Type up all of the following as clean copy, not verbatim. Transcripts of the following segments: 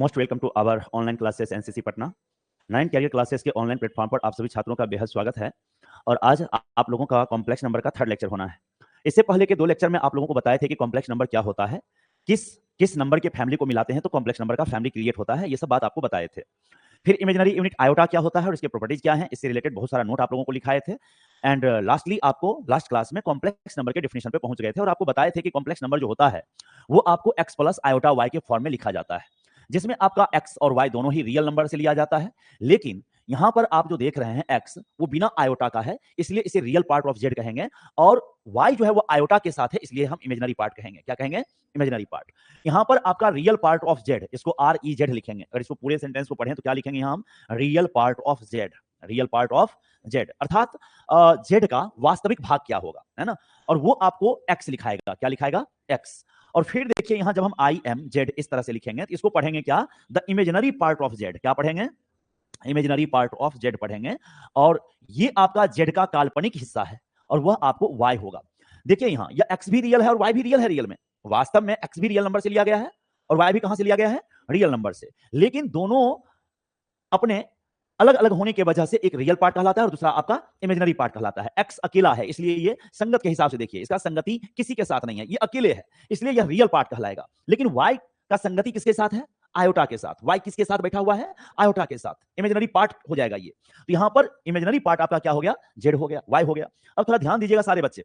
Most welcome to our online classes NCC Patna. 9 career classes के online platform पर आप सभी छात्रों का बेहद स्वागत है। और आज आप लोगों का कॉम्प्लेक्स नंबर का थर्ड लेक्चर होना है। इससे पहले के 2 लेक्चर में आप लोगों को बताए थे कि कॉम्प्लेक्स नंबर क्या होता है, किस किस नंबर के फैमिली को मिलाते हैं तो कॉम्प्लेक्स नंबर का फैमिली क्रिएट होता है, ये सब बात आपको बताए थे। फिर इमेजिनरी यूनिट आयोटा क्या होता है और इसके प्रॉपर्टीज क्या हैं, इससे रिलेटेड बहुत सारा नोट आप लोगों को लिखाए थे। एंड लास्टली आपको लास्ट क्लास में कॉम्प्लेक्स नंबर के डेफिनेशन पे पहुंच गए थे और आपको बताए थे कि कॉम्प्लेक्स नंबर जो होता है वो आपको x प्लस आयोटा y के फॉर्म में लिखा जाता है, जिसमें आपका x और y दोनों ही रियल नंबर से लिया जाता है। लेकिन यहां पर आप जो देख रहे हैं x वो बिना आयोटा का है, इसलिए इसे रियल पार्ट ऑफ z कहेंगे। और y जो है वो आयोटा के साथ है, इसलिए हम इमेजिनरी पार्ट कहेंगे। क्या कहेंगे? Imaginary part. यहां पर आपका रियल पार्ट ऑफ z, इसको REZ लिखेंगे। अगर इसको पूरे सेंटेंस को पढ़ें तो क्या लिखेंगे हम? Real part of z। Real part of z अर्थात z का वास्तविक भाग क्या होगा, है ना। और वो आपको x लिखाएगा। क्या लिखाएगा? x। और फिर देखिए यहां जब हम IMZ इस तरह से लिखेंगे तो इसको पढ़ेंगे क्या? The imaginary part of z। क्या पढ़ेंगे? इमेजिनरी पार्ट ऑफ z पढ़ेंगे। और ये आपका z का काल्पनिक हिस्सा है और वह आपको y होगा। देखिए यहां यह x भी रियल है और y भी रियल है। रियल में वास्तव में x भी रियल नंबर से लिया गया है और y भी कहां से लिया गया है? रियल नंबर से। लेकिन दोनों अपने अलग अलग होने की वजह से एक रियल पार्ट कहलाता है और दूसरा आपका इमेजिनरी पार्ट कहलाता है। x अकेला है इसलिए ये संगत के हिसाब से देखिए, इसका संगति किसी के साथ नहीं है, ये अकेले है इसलिए यह रियल पार्ट कहलाएगा। लेकिन y का संगति किसके साथ है? आयोटा के साथ। y किसके साथ बैठा हुआ है? आयोटा के साथ। इमेजिनरी पार्ट हो जाएगा ये। तो यहां पर इमेजिनरी पार्ट आपका क्या हो गया? z हो गया, y हो गया। अब थोड़ा ध्यान दीजिएगा सारे बच्चे।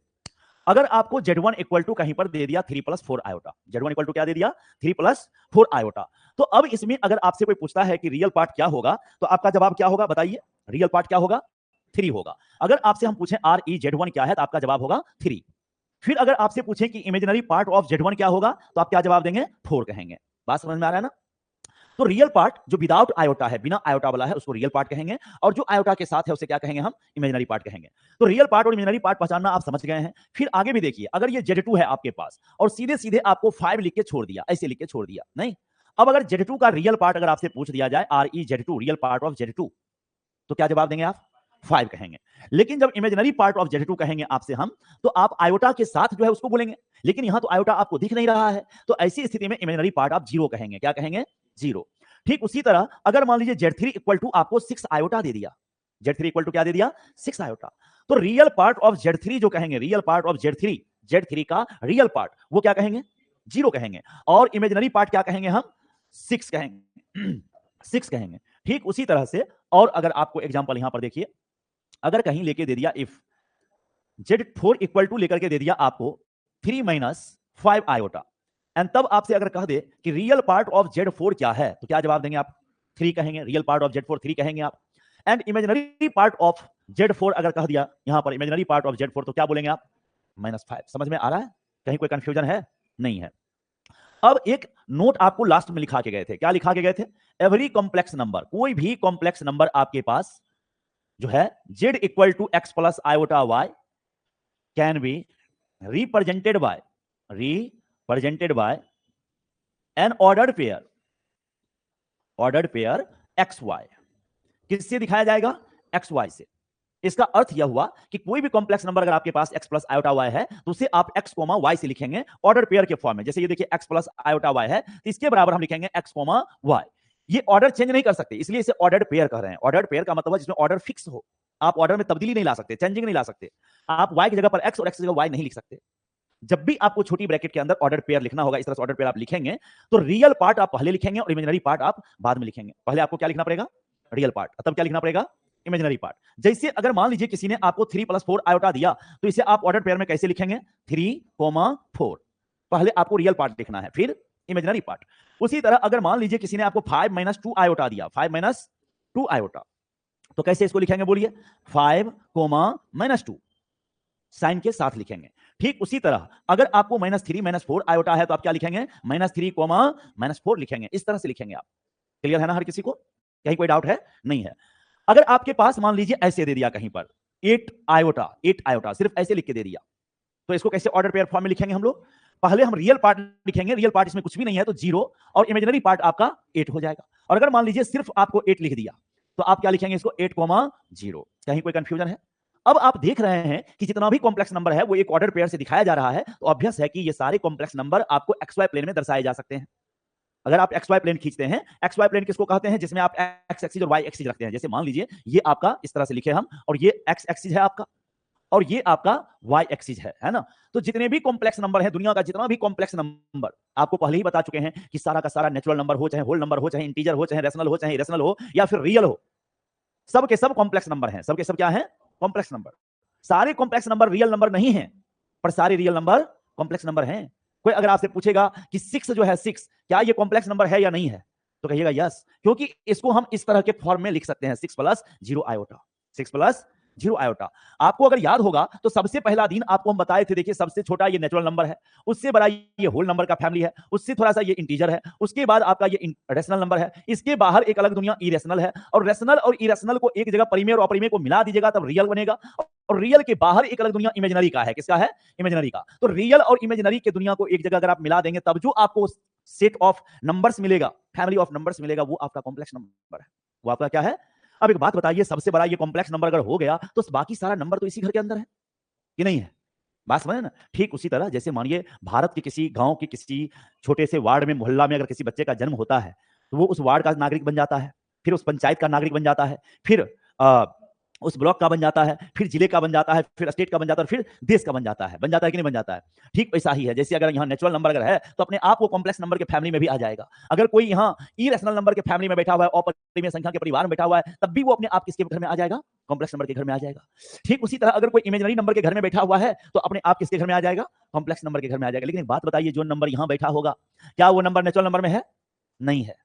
अगर आपको Z1 इक्वल टू कहीं पर दे दिया 3 + 4 आयोटा, Z1 इक्वल टू क्या दे दिया? 3 + 4 आयोटा। तो अब इसमें अगर आपसे कोई पूछता है कि रियल पार्ट क्या होगा तो आपका जवाब क्या होगा? बताइए। रियल पार्ट क्या होगा? 3 होगा। अगर आपसे हम पूछें REZ1 क्या है तो आपका जवाब होगा 3। फिर अगर आपसे पूछें कि इमेजिनरी पार्ट ऑफ Z1 क्या होगा तो आप क्या जवाब देंगे? 4 कहेंगे। बात समझ में आ रहा है ना। तो रियल पार्ट जो विदाउट आयोटा है, बिना आयोटा वाला है, उसको रियल पार्ट कहेंगे। और जो आयोटा के साथ है उसे क्या कहेंगे हम? इमेजिनरी पार्ट कहेंगे। तो रियल पार्ट और इमेजिनरी पार्ट पहचानना आप समझ गए हैं। फिर आगे भी देखिए, अगर ये Z2 है आपके पास और सीधे सीधे आपको 5 लिख के छोड़ दिया, ऐसे लिख के छोड़ दिया नहीं। अब अगर Z2 का रियल पार्ट अगर आपसे पूछ दिया जाए REZ2 real part of Z2 तो क्या जवाब देंगे आप? 5 कहेंगे। लेकिन जब इमेजिनरी पार्ट ऑफ Z2 कहेंगे आपसे हम तो आप आयोटा के साथ जो है उसको बोलेंगे। लेकिन यहां तो आयोटा आपको दिख नहीं रहा है, तो ऐसी स्थिति में इमेजिनरी पार्ट आप 0 कहेंगे। क्या कहेंगे? 0। ठीक उसी तरह अगर मान लीजिए Z3 इक्वल टू आपको 6 आयोटा दे दिया, Z3 इक्वल टू क्या दे दिया? 6 आयोटा। तो रियल पार्ट ऑफ Z3 जो कहेंगे, रियल पार्ट ऑफ Z3 का रियल पार्ट वो क्या कहेंगे? 0 कहेंगे। और इमेजिनरी पार्ट क्या कहेंगे हम? 6 कहेंगे। 6 कहेंगे। ठीक उसी तरह से और अगर आपको एग्जांपल यहां पर देखिए, अगर कहीं लेके दे दिया इफ Z4 इक्वल टू लेकर के दे दिया आपको 3 - 5 आयोटा एंड तब आपसे अगर कह दे कि रियल पार्ट ऑफ Z4 क्या है तो क्या जवाब देंगे आप? 3 कहेंगे। रियल पार्ट ऑफ Z4 3 कहेंगे आप। And imaginary part of Z4 अगर कह दिया यहां पर इमेजिनरी पार्ट ऑफ Z4 तो क्या बोलेंगे आप? -5। समझ में आ रहा है? कहीं कोई कंफ्यूजन है? नहीं है। अब एक नोट आपको लास्ट में लिखा के गए थे। क्या लिखा के गए थे? एवरी कॉम्प्लेक्स नंबर, कोई भी कॉम्प्लेक्स नंबर आपके पास जो है Z equal to x plus iota y can be represented by an ordered pair x y. किससे दिखाया जाएगा? एक्स वाई से। इसका अर्थ यह हुआ कि कोई भी कॉम्प्लेक्स नंबर अगर आपके पास x प्लस आयोटा y है तो उसे आप x कोमा y से लिखेंगे ऑर्डर पेयर के फॉर्म में। जैसे ये देखिए x प्लस आयोटा y है तो इसके बराबर हम लिखेंगे x कोमा y। ये ऑर्डर चेंज नहीं कर सकते इसलिए इसे ऑर्डर्ड पेयर कह रहे हैं। ऑर्डर्ड पेयर का मतलब है जिसमें ऑर्डर फिक्स हो। आप ऑर्डर में तब्दीली नहीं ला सकते, चेंजिंग नहीं ला सकते। आप y की जगह पर x और x की जगह y नहीं लिख सकते। जब भी आपको छोटी ब्रैकेट के अंदर ऑर्डर पेयर लिखना होगा, इस तरह से ऑर्डर पेयर आप लिखेंगे तो रियल पार्ट आप पहले लिखेंगे और इमेजिनरी पार्ट आप बाद में लिखेंगे। पहले आपको क्या लिखना पड़ेगा? Real part. तब क्या लिखना पड़ेगा? Imaginary part. जैसे अगर मान लीजिए किसी ने आपको 3 + 4 आयोटा दिया तो इसे आप ऑर्डर पेयर में कैसे लिखेंगे? 3, 4। पहले आपको रियल पार्ट लिखना है फिर इमेजिनरी पार्ट। उसी तरह अगर मान लीजिए किसी ने आपको 5 - 2 आयोटा दिया, 5 - 2 आयोटा तो कैसे इसको लिखेंगे? बोलिए। 5, -2 साइन के साथ लिखेंगे। ठीक उसी तरह अगर आपको -3 - 4 आयोटा है तो आप क्या लिखेंगे? -3, -4 लिखेंगे। इस तरह से लिखेंगे आप। क्लियर है ना हर किसी को? कहीं कोई डाउट है? नहीं है। अगर आपके पास मान लीजिए ऐसे दे दिया कहीं पर 8 आयोटा सिर्फ ऐसे लिख के दे दिया तो इसको कैसे ऑर्डर पेयर फॉर्म में लिखेंगे हम लोग? पहले हम रियल पार्ट लिखेंगे। रियल पार्ट इसमें कुछ भी नहीं है तो 0 और इमेजिनरी पार्ट आपका 8 हो जाएगा। और अगर मान लीजिए सिर्फ आपको 8 लिख दिया तो आप क्या लिखेंगे? इसको 8, 0। कहीं कोई कंफ्यूजन है? अब आप देख रहे हैं कि जितना भी कॉम्प्लेक्स नंबर है वो एक ऑर्डर पेयर से दिखाया जा रहा है, तो ऑब्वियस है कि ये सारे कॉम्प्लेक्स नंबर आपको XY प्लेन में दर्शाए जा सकते हैं। अगर आप एक्स वाई प्लेन खींचते हैं, एक्स वाई प्लेन किसको कहते हैं? जिसमें आप एक्स एक्सिस और वाई एक्सिस रखते हैं। जैसे मान लीजिए ये आपका, इस तरह से लिखे हम, और ये एक्स एक्सिस है आपका, और ये आपका वाई एक्सिस है ना? तो जितने भी कॉम्प्लेक्स नंबर है, दुनिया का जितना भी कॉम्प्लेक्स नंबर, आपको पहले ही बता चुके हैं कि सारा का सारा नेचुरल नंबर हो, चाहे होल नंबर हो, चाहे इंटीजर हो, चाहे रेशनल हो, चाहे इरेशनल हो, या फिर रियल हो, सब के सब कॉम्प्लेक्स नंबर हैं। सब के सब क्या है? Complex number. सारे कॉम्प्लेक्स नंबर रियल नंबर नहीं है, पर सारे रियल नंबर कॉम्प्लेक्स नंबर हैं। कोई अगर आपसे पूछेगा कि 6 जो है, 6 क्या ये कॉम्प्लेक्स नंबर है या नहीं है, तो कहिएगा यस, क्योंकि इसको हम इस तरह के फॉर्म में लिख सकते हैं, 6 प्लस 0 आयोटा, 6 प्लस 0 आयोटा। आपको अगर याद होगा तो सबसे पहला दिन आपको हम बताए थे, देखिए सबसे छोटा ये नेचुरल नंबर है, उससे बड़ा ये होल नंबर का फैमिली है, उससे थोड़ा सा ये इंटीजर है, उसके बाद आपका ये रेशनल नंबर है, इसके बाहर एक अलग दुनिया इरेशनल है, और रेशनल और इरेशनल को एक जगह परिमेय और अपरिमेय को मिला दीजिएगा तब रियल बनेगा, और रियल के बाहर एक अलग दुनिया इमेजिनरी का है। किसका है? इमेजिनरी का। तो रियल और इमेजिनरी के दुनिया को एक जगह अगर आप मिला देंगे तब जो आपको सेट ऑफ नंबर्स मिलेगा, फैमिली ऑफ नंबर्स मिलेगा, वो आपका कॉम्प्लेक्स नंबर है। वो आपका क्या है? अब एक बात बताइए, सबसे बड़ा ये कॉम्प्लेक्स नंबर अगर हो गया तो बाकी सारा नंबर तो इसी घर के अंदर है कि नहीं है? बात समझे ना? ठीक उसी तरह जैसे मानिए भारत के किसी गांव के किसी छोटे से वार्ड में, मोहल्ला में अगर किसी बच्चे का जन्म होता है तो वो उस वार्ड का नागरिक बन जाता है, फिर उस पंचायत का नागरिक बन जाता है, फिर उस ब्लॉक का बन जाता है, फिर जिले का बन जाता है, फिर स्टेट का बन जाता है, फिर देश का बन जाता है कि नहीं बन जाता है? ठीक वैसा ही है। जैसे अगर यहाँ नेचुरल नंबर अगर है तो अपने आप वो कॉम्प्लेक्स नंबर के फैमिली में भी आ जाएगा। अगर कोई यहाँ इरेशनल नंबर के फैमिली में बैठा हुआ है, अपरिमेय संख्या के परिवार में बैठा हुआ है, तब भी वो अपने आप किसके घर में आ जाएगा? कॉम्प्लेक्स नंबर के घर में आ जाएगा। ठीक उसी तरह अगर कोई इमेजिनरी नंबर के घर में बैठा हुआ है तो अपने आप किसके घर में आ जाएगा? कॉम्प्लेक्स नंबर के घर में आ जाएगा। लेकिन एक बात बताइए, जो नंबर यहाँ बैठा होगा, क्या वो नंबर नेचुरल नंबर में है? नहीं है।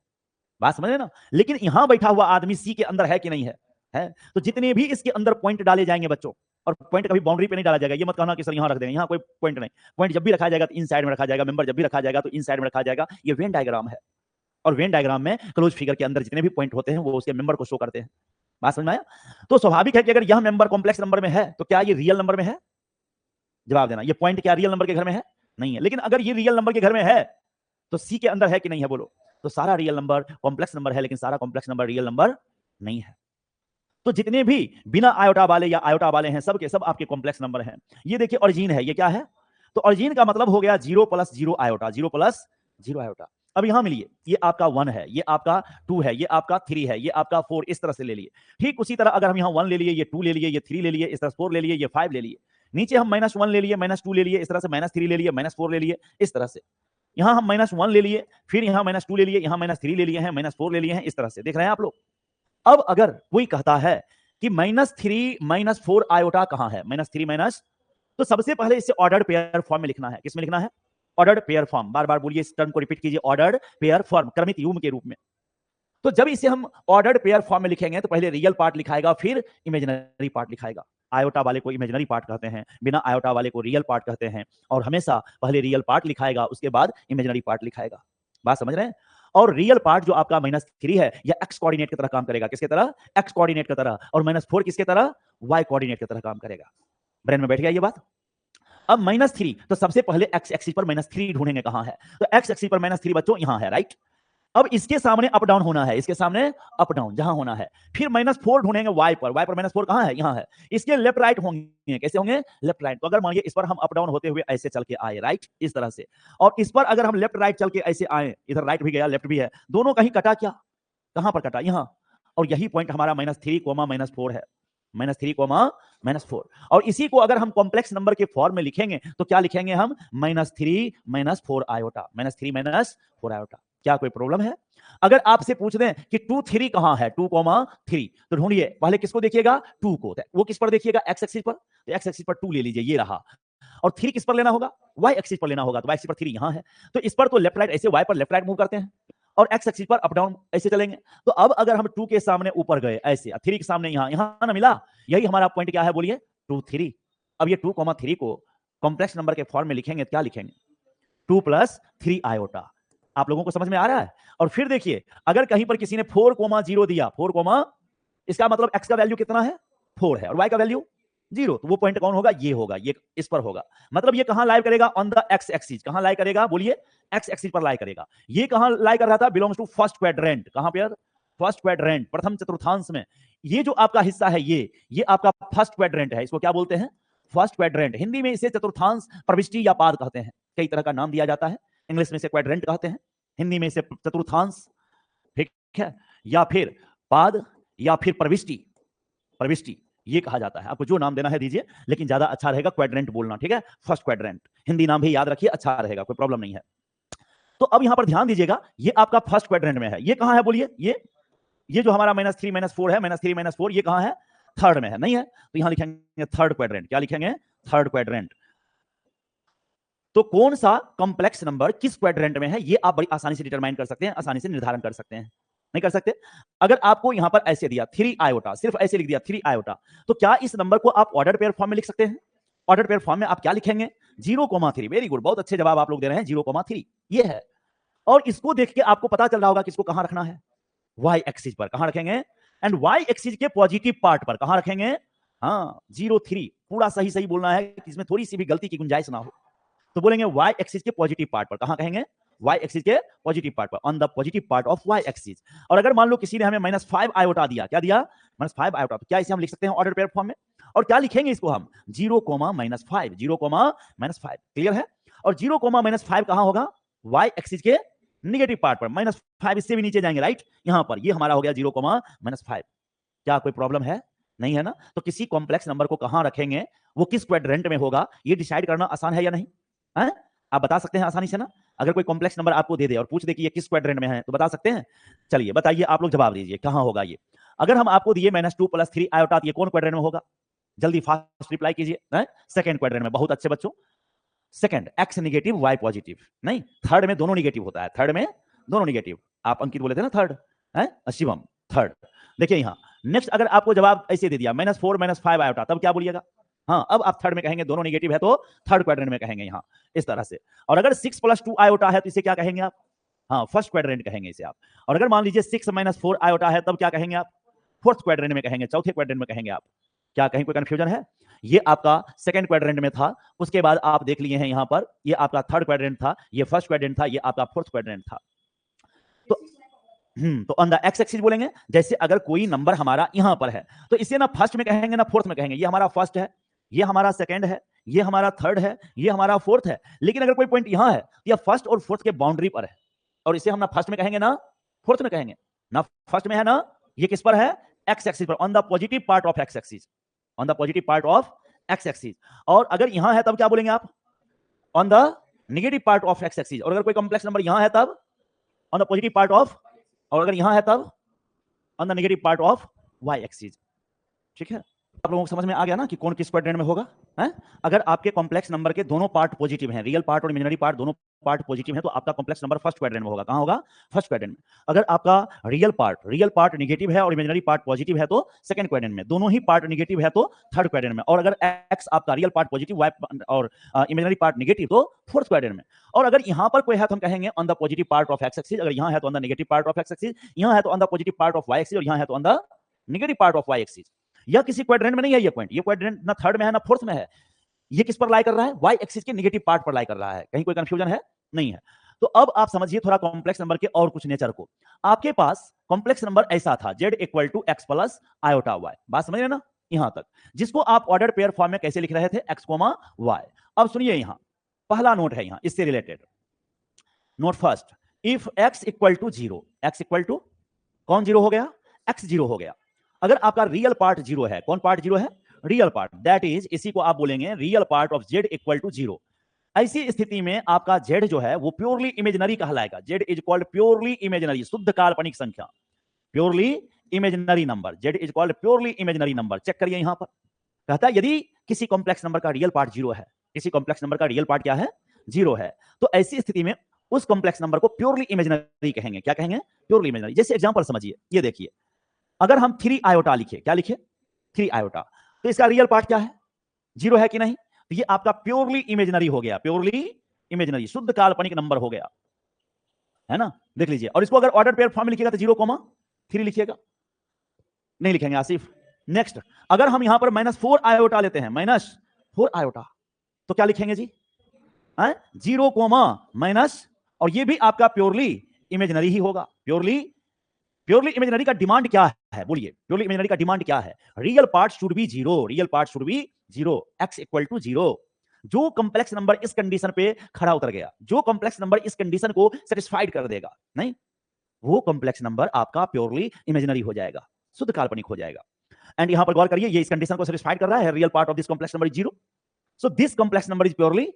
बात समझ रहे ना? लेकिन यहां बैठा हुआ आदमी सी के अंदर है कि नहीं है? है। तो जितने भी इसके अंदर पॉइंट डाले जाएंगे बच्चों, और पॉइंट कभी बाउंड्री पे नहीं डाला जाएगा, ये मत कहना कि सर यहां रख देंगे, यहां कोई पॉइंट नहीं। पॉइंट जब भी रखा जाएगा तो इन साइड में रखा जाएगा, मेंबर जब भी रखा जाएगा तो इन साइड में रखा जाएगा। ये वेन डायग्राम है, और वेन डायग्राम में क्लोज फिगर के अंदर जितने भी पॉइंट होते हैं वो उसके मेंबर को शो करते हैं। बात समझ में आया? तो स्वाभाविक है कि अगर यह मेंबर कॉम्प्लेक्स नंबर में है तो क्या ये रियल नंबर में है? जवाब देना। ये पॉइंट क्या रियल नंबर के घर में है? नहीं है। लेकिन अगर ये रियल नंबर के घर में है तो सी के अंदर है कि नहीं है? बोलो। तो सारा रियल नंबर कॉम्प्लेक्स नंबर है, लेकिन सारा कॉम्प्लेक्स नंबर रियल नंबर नहीं है। तो जितने भी बिना आयोटा वाले या आयोटा वाले हैं, सब के सब आपके कॉम्प्लेक्स नंबर हैं। ये देखिए ऑरिजिन है, ये क्या है? तो ऑरिजिन का मतलब हो गया 0 प्लस 0 आयोटा, 0 प्लस 0 आयोटा। अब यहां मिलिए, ये आपका 1 है, ये आपका 2 है, ये आपका 3 है, ये आपका 4, इस तरह से ले लिए। ठीक उसी तरह अगर हम यहाँ 1 ले लिए, ये 2 ले लिए, ये 3 ले लिए, इस तरह 4 ले लिए, ये 5 ले लिए, नीचे हम -1 ले लिए, -2 ले लिए, इस तरह से -3 ले लिए, -4 ले लिए, इस तरह से। यहां हम -1 ले लिए, फिर यहां -2 ले लिए, यहां -3 ले लिए हैं, -4 ले लिए हैं, इस तरह से। देख रहे हैं आप लोग? अब अगर कोई कहता है कि -3 -4 आयोटा कहां है, -3 माइनस, तो सबसे पहले इसे ऑर्डर्ड पेयर फॉर्म में लिखना है। किसमें लिखना है? Ordered pair form. बार बार बोलिए इस टर्म को, रिपीट कीजिए, ऑर्डर्ड पेयर फॉर्म, क्रमित युग्म के रूप में। तो जब इसे हम ऑर्डर्ड पेयर फॉर्म में लिखेंगे तो पहले रियल पार्ट लिखाएगा, फिर इमेजिनरी पार्ट लिखाएगा। आयोटा वाले को इमेजिनरी पार्ट कहते हैं, बिना आयोटा वाले को रियल पार्ट कहते हैं, और हमेशा पहले रियल पार्ट लिखाएगा, उसके बाद इमेजिनरी पार्ट लिखाएगा। बात समझ रहे हैं? और रियल पार्ट जो आपका -3 है, या एक्स कोऑर्डिनेट की तरह काम करेगा। किसके तरह? एक्स कोऑर्डिनेट की तरह। और -4 किसके तरह? वाई कोऑर्डिनेट की तरह काम करेगा। ब्रेन में बैठ गया ये बात? अब -3, तो सबसे पहले एक्स एक्सिस पर -3 ढूंढेंगे कहां है। तो एक्स एक्सिस पर -3 बच्चों यहां है, राइट? अब इसके सामने अप डाउन होना है, इसके सामने अप डाउन जहां होना है। फिर -4 ढूंढेंगे वाई पर, वाई पर -4 कहां है? यहां है। इसके लेफ्ट राइट होंगे, कैसे होंगे? Left right. तो अगर मानिए इस पर हम अप डाउन होते हुए ऐसे चल के आए, राइट, इस तरह से, और इस पर अगर हम लेफ्ट राइट चल के ऐसे आए, इधर राइट भी गया, लेफ्ट भी है, दोनों कहीं कटा क्या? कहां पर कटा? यहां। और यही पॉइंट हमारा -3, -4 है। -3, -4। और इसी को अगर हम कॉम्प्लेक्स नंबर के फॉर्म में लिखेंगे तो क्या लिखेंगे हम? -3 -4 आयोटा, -3 -4 आयोटा। क्या कोई प्रॉब्लम है? अगर आपसे पूछ दें कि 2 3 कहां है, 2 3, तो ढूंढिए। पहले किसको देखिएगा? 2 को। वो किस पर देखिएगा? एक्स एक्सिस पर। तो एक्स एक्सिस पर 2 ले लीजिए, ये रहा। और 3 किस पर लेना होगा? वाई एक्सिस पर लेना होगा। तो वाई एक्सिस पर 3 यहां है। तो इस पर तो लेफ्ट राइट ऐसे, वाई पर लेफ्ट राइट मूव करते हैं, और एक्स एक्सिस पर अप डाउन ऐसे चलेंगे। तो अब अगर हम 2 के सामने ऊपर गए ऐसे, 3 के सामने यहां ना मिला, यही हमारा पॉइंट क्या है? बोलिए, 2 3। अब ये 2 3 को कॉम्प्लेक्स नंबर के फॉर्म में लिखेंगे, क्या लिखेंगे? 2 + 3 आयोटा। आप लोगों को समझ में आ रहा है? और फिर देखिए, अगर कहीं पर किसी ने 4, 0 दिया, 4, इसका मतलब x का वैल्यू कितना है? 4 है, और y का वैल्यू 0, तो वो पॉइंट कौन होगा? ये होगा, ये इस पर होगा। मतलब ये कहां लाई करेगा? On the x axis. कहां लाई करेगा? बोलिए, एक्स एक्सिस पर लाई करेगा। ये कहां लाई कर रहा था? Belongs to first quadrant. कहां पर? फर्स्ट क्वाड्रेंट, प्रथम चतुर्थांश में। ये जो आपका हिस्सा है, ये आपका फर्स्ट क्वाड्रेंट है। इसको क्या बोलते हैं? First quadrant. हिंदी में इसे चतुर्थांश प्रविष्टि या पाद कहते हैं। कई तरह का नाम दिया जाता है। इंग्लिश में इसे क्वाड्रेंट कहते हैं। हिंदी में इसे चतुर्थांश, ठीक है, या फिर पाद, या फिर प्रविष्टि, प्रविष्टि ये कहा जाता है। आपको जो नाम देना है दीजिए, लेकिन ज्यादा अच्छा रहेगा क्वाड्रेंट बोलना, ठीक है, फर्स्ट क्वाड्रेंट। हिंदी नाम भी याद रखिए, अच्छा रहेगा, कोई प्रॉब्लम नहीं है। तो अब यहां पर ध्यान दीजिएगा, ये आपका फर्स्ट क्वाड्रेंट में है। ये कहां है बोलिए? ये जो हमारा -3 -4 है, -3 -4, ये कहां है? थर्ड में है, नहीं है? तो यहां लिखेंगे थर्ड क्वाड्रेंट। क्या लिखेंगे? Third quadrant. तो कौन सा कॉम्प्लेक्स नंबर किस क्वाड्रेंट में है, ये आप बड़ी आसानी से डिटरमाइन कर सकते हैं, आसानी से निर्धारण कर सकते हैं। नहीं कर सकते? अगर आपको यहां पर ऐसे दिया 3 आयोटा, सिर्फ ऐसे लिख दिया 3 आयोटा, तो क्या इस नंबर को आप ऑर्डर पेयर फॉर्म में लिख सकते हैं? ऑर्डर पेयर फॉर्म में आप क्या लिखेंगे? 0,3। वेरी गुड, बहुत अच्छे जवाब आप लोग दे रहे हैं। 0,3 ये है। और इसको देख के आपको पता चल रहा होगा कि इसको कहां रखना है? वाई एक्सिस पर। कहां रखेंगे? एंड वाई एक्सिस के पॉजिटिव पार्ट पर कहां रखेंगे? हाँ, 0,3। पूरा सही सही बोलना है कि इसमें थोड़ी सी भी गलती की गुंजाइश ना हो। तो बोलेंगे वाई एक्सिस के पॉजिटिव पार्ट पर। कहां कहेंगे? वाई एक्सिस के पॉजिटिव पार्ट पर, on the positive part of y axis. और अगर मान लो किसी ने हमें -5 आयोटा दिया, क्या दिया? -5 आयोटा, तो क्या इसे हम लिख सकते हैं ऑर्डर पेयर फॉर्म में? और क्या लिखेंगे इसको हम? 0, -5, 0, -5। क्लियर है? और 0, -5 कहां होगा? वाई एक्सिस के निगेटिव पार्ट पर। -5 इससे भी नीचे जाएंगे, राइट? यहां पर ये हमारा हो गया 0, -5। क्या कोई प्रॉब्लम है? नहीं है ना? तो किसी कॉम्प्लेक्स नंबर को कहां रखेंगे, वो किस क्वाड्रेंट में होगा, ये डिसाइड करना आसान है या नहीं है? आप बता सकते हैं आसानी से ना? अगर कोई कॉम्प्लेक्स नंबर आपको दे दे और पूछ दे कि ये किस क्वाड्रेंट में है, तो बता सकते हैं? चलिए बताइए, आप लोग जवाब दीजिए, कहां होगा ये? अगर हम आपको दिए -2 + 3 आयोटा, ये कौन क्वाड्रेंट में होगा? जल्दी फास्ट रिप्लाई कीजिए। सेकंड क्वाड्रेंट में। बहुत अच्छे बच्चों। Second, x negative y positive. नहीं, थर्ड में दोनों निगेटिव होता है, थर्ड में दोनों निगेटिव। आप अंकित बोले थे ना थर्ड, है शिवम, थर्ड। देखिए यहां नेक्स्ट, अगर आपको जवाब ऐसे दे दिया -4 -5 आयोटा, तब क्या बोलिएगा? हाँ, अब आप थर्ड में कहेंगे, दोनों नेगेटिव है तो थर्ड क्वाड्रेंट में कहेंगे यहां, इस तरह से। और अगर 6 + 2 आयोटा है तो इसे क्या कहेंगे आप? हाँ, फर्स्ट क्वाड्रेंट कहेंगे इसे आप। और अगर मान लीजिए 6 - 4 आयोटा है, तब क्या कहेंगे आप? फोर्थ क्वाड्रेंट में कहेंगे, चौथे क्वाड्रेंट में कहेंगे आप। क्या कहीं कोई कंफ्यूजन है? ये आपका सेकंड क्वाड्रेंट में था, उसके बाद आप देख लिए हैं यहां पर, ये आपका थर्ड क्वाड्रेंट था, ये फर्स्ट क्वाड्रेंट था, ये आपका फोर्थ क्वाड्रेंट था। तो ऑन द एक्स एक्सिस बोलेंगे, जैसे अगर कोई नंबर हमारा यहां पर है, तो इसे ना फर्स्ट में कहेंगे ना फोर्थ में कहेंगे। ये हमारा फर्स्ट है, ये हमारा सेकंड है, ये हमारा थर्ड है, ये हमारा फोर्थ है। लेकिन अगर कोई पॉइंट यहां है, तो यह फर्स्ट और फोर्थ के बाउंड्री पर है, और इसे हम ना फर्स्ट में कहेंगे ना फोर्थ में कहेंगे। ना फर्स्ट में है ना, ये किस पर है? एक्स एक्सिस पर, on the positive part of x axis, on the positive part of x axis. और अगर यहां है तब क्या बोलेंगे आप? On the negative part of x axis. और अगर कोई कॉम्प्लेक्स नंबर यहां है तब on the positive part of, और अगर यहां है तब on the negative part of y axis. ठीक है? आप लोगों को समझ में आ गया ना कि कौन किस क्वाड्रेंट में होगा? है? अगर आपके कॉम्प्लेक्स नंबर के दोनों पार्ट पॉजिटिव हैं, रियल पार्ट और इमेजिनरी पार्ट दोनों पार्ट पॉजिटिव हैं, तो आपका कॉम्प्लेक्स नंबर फर्स्ट क्वाड्रेंट में होगा। कहां होगा? फर्स्ट क्वाड्रेंट में। अगर आपका रियल पार्ट नेगेटिव है और इमेजिनरी पार्ट पॉजिटिव है, तो सेकंड क्वाड्रेंट में। दोनों ही पार्ट नेगेटिव है तो थर्ड क्वाड्रेंट में। और अगर एक्स आपका रियल पार्ट पॉजिटिव, वाई और इमेजिनरी पार्ट नेगेटिव, तो फोर्थ क्वाड्रेंट में। और अगर यहां पर कोई है तो हम कहेंगे on the positive part of x axis, अगर यहां है तो on the negative part of x axis, यहां है तो on the positive part of y axis, और यहां है तो on the negative part of y axis. यह किसी क्वाड्रेंट में नहीं है, ये पॉइंट, ये क्वाड्रेंट ना थर्ड में है ना फोर्थ में है। ये किस पर लाई कर रहा है? वाई एक्सिस के नेगेटिव पार्ट पर लाई कर रहा है। कहीं कोई कंफ्यूजन है? नहीं है। तो अब आप समझिए थोड़ा कॉम्प्लेक्स नंबर के और कुछ नेचर को। आपके पास कॉम्प्लेक्स नंबर ऐसा था, z = x + आयोटा y। बात समझ रहे ना यहां तक? जिसको आप ऑर्डर पेयर फॉर्म में कैसे लिख रहे थे? x, y। अब सुनिए, यहां पहला नोट है, यहां इससे related node first, if x = 0, x = कौन 0 हो गया? x 0 हो गया। अगर आपका रियल पार्ट 0 है, कौन पार्ट 0 है? रियल पार्ट, दैट इज इसी को आप बोलेंगे रियल पार्ट ऑफ z = 0। ऐसी स्थिति में आपका z जो है वो प्योरली इमेजिनरी कहलाएगा। z is called purely imaginary, शुद्ध काल्पनिक संख्या, purely imaginary number. z is called purely imaginary number. Check करिए यहां पर कहता है यदि किसी कॉम्प्लेक्स नंबर का रियल पार्ट 0 है, किसी कॉम्प्लेक्स नंबर का रियल पार्ट क्या है? 0 है, तो ऐसी स्थिति में उस कॉम्प्लेक्स नंबर को प्योरली इमेजिनरी कहेंगे। क्या कहेंगे? Purely imaginary. जैसे एग्जांपल समझिए, ये देखिए, अगर हम 3 आयोटा लिखे, क्या लिखे? 3 आयोटा, तो इसका रियल पार्ट क्या है? 0 है कि नहीं? तो ये आपका प्योरली इमेजिनरी हो गया, प्योरली इमेजिनरी, शुद्ध काल्पनिक नंबर हो गया, है ना? देख लीजिए। और इसको अगर ऑर्डर पेयर फॉर्म में लिखिएगा तो 0,3 लिखिएगा, नहीं लिखेंगे आसिफ। नेक्स्ट, अगर हम यहां पर -4 आयोटा लेते हैं, -4 आयोटा, तो क्या लिखेंगे जी? 0, माइनस, और ये भी आपका प्योरली इमेजिनरी ही होगा। प्योरली इमेजिनरी का डिमांड क्या है? बोलिए, प्योरली इमेजिनरी का डिमांड क्या है? Real part should be 0, real part should be 0, x = 0। जो कॉम्प्लेक्स नंबर इस कंडीशन पे खड़ा उतर गया, जो कॉम्प्लेक्स नंबर इस कंडीशन को सेटिस्फाइड कर देगा, नहीं, वो कॉम्प्लेक्स नंबर आपका प्योरली इमेजिनरी हो जाएगा, शुद्ध काल्पनिक हो जाएगा। एंड यहां पर गौर करिए, ये इस कंडीशन को सेटिस्फाइड कर रहा है, real part of this complex number is 0, so this complex number is purely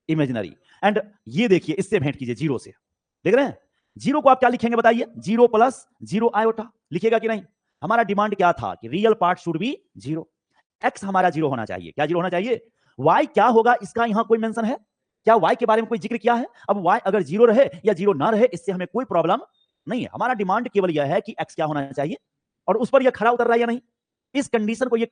imaginary. And ये देखिए, इससे भेंट कीजिए 0 से, देख रहे हैं, 0 को आप क्या लिखेंगे बताइए, 0 प्लस 0 आयोटा लिखेगा कि नहीं? हमारा डिमांड क्या था कि real part should be 0, x हमारा 0 होना चाहिए। क्या 0 होना चाहिए? वाई क्या होगा इसका यहां कोई मेंशन है क्या? वाई के बारे में कोई जिक्र किया है? अब वाई अगर 0 रहे या 0 ना रहे, इससे हमें कोई प्रॉब्लम नहीं है। हमारा डिमांड केवल यह है कि एक्स क्या होना चाहिए और उस पर यह खड़ा उतर रहा है या नहीं, इस कंडीशन को ये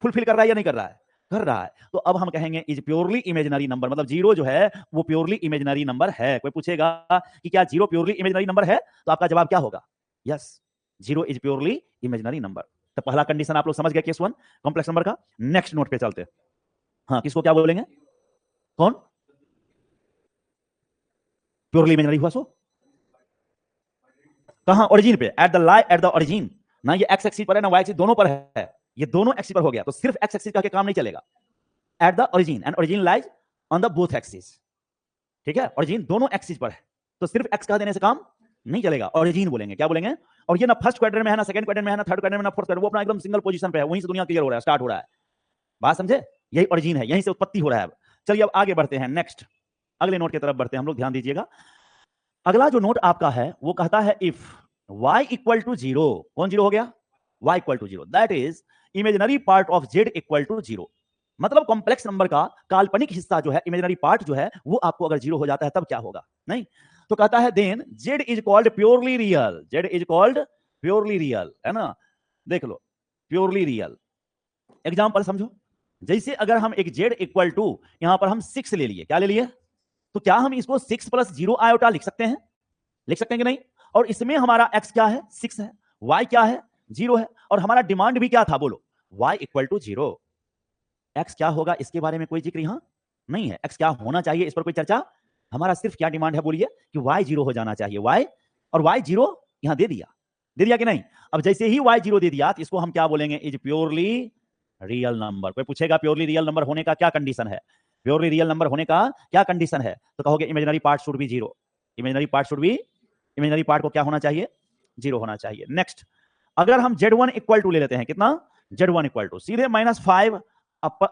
फुलफिल कर रहा है या नहीं कर रहा है? कर रहा है। तो अब हम कहेंगे इज प्योरली इमेजिनरी नंबर, मतलब 0 जो है वो प्योरली इमेजिनरी नंबर है। कोई पूछेगा कि क्या 0 प्योरली इमेजिनरी नंबर है, तो आपका जवाब क्या होगा? Yes, 0 is purely imaginary number. तो पहला कंडीशन आप लोग समझ गए, केस 1 कॉम्प्लेक्स नंबर का। नेक्स्ट नोट पे चलते हैं। हाँ, किसको क्या बोलेंगे? कौन प्योरली इमेजिनरी हुआ? सो कहां? ओरिजिन पे, एट द ओरिजिन ना, ये एक्स एक्सिस पर है ना वाई एक्सिस, दोनों पर है, ये दोनों एक्सिस पर हो गया, तो सिर्फ एक्स एक्सिस का काम नहीं चलेगा। At the origin, and origin lies on the both axis, ठीक है, ओरिजिन दोनों एक्सिस पर है, तो सिर्फ एक्स कह देने से काम नहीं चलेगा, ओरिजिन बोलेंगे। क्या बोलेंगे? और ये ना फर्स्ट क्वाड्रेंट में है, ना सेकंड क्वाड्रेंट में है, ना थर्ड क्वाड्रेंट में, ना फोर्थ क्वाड्रेंट, वो अपना एकदम सिंगल पोजीशन पे है, वहीं से दुनिया क्लियर हो रहा है, स्टार्ट हो रहा है। बात समझे? यही ओरिजिन है, यहीं से उत्पत्ति हो रहा है। चलिए अब आगे बढ़ते हैं, नेक्स्ट अगले नोट की तरफ बढ़ते हैं हम लोग, ध्यान दीजिएगा। अगला जो नोट आपका है वो कहता है इफ y इक्वल टू 0, कौन 0 हो गया? y equal to 0, that is imaginary part of z equal to 0। मतलब कॉम्प्लेक्स नंबर का काल्पनिक हिस्सा जो है, इमेजिनरी पार्ट जो है, वो आपको अगर 0 हो जाता है तब क्या होगा? नहीं, तो कहता है then z is called purely real, z is called purely real, है ना? देख लो, प्योरली रियल। एग्जांपल समझो, जैसे अगर हम एक z इक्वल टू यहां पर हम 6 ले लिए, क्या ले लिए? तो क्या हम इसको 6 प्लस 0 आयोटा लिख सकते हैं? लिख सकते हैं कि नहीं? और इसमें हमारा x क्या है? 6 है, y क्या है? 0 है, और हमारा डिमांड भी क्या था? बोलो, y इक्वल टू 0। x क्या होगा इसके बारे में कोई जिक्र यहां नहीं है, x क्या होना चाहिए इस पर कोई चर्चा। हमारा सिर्फ क्या डिमांड है बोलिए, कि y 0 हो जाना चाहिए, y, और y 0 यहां दे दिया कि नहीं? अब जैसे ही y 0 दे दिया, तो इसको हम क्या बोलेंगे? Is purely real number. कोई पूछेगा प्योरली रियल नंबर होने का क्या कंडीशन है? प्योरली रियल नंबर होने का क्या कंडीशन है? तो कहोगे imaginary part should be 0, imaginary part should be, imaginary part को क्या होना चाहिए? 0 होना चाहिए। नेक्स्ट, अगर हम z1 इक्वल टू ले लेते हैं, कितना? z1 इक्वल टू सीधे -5,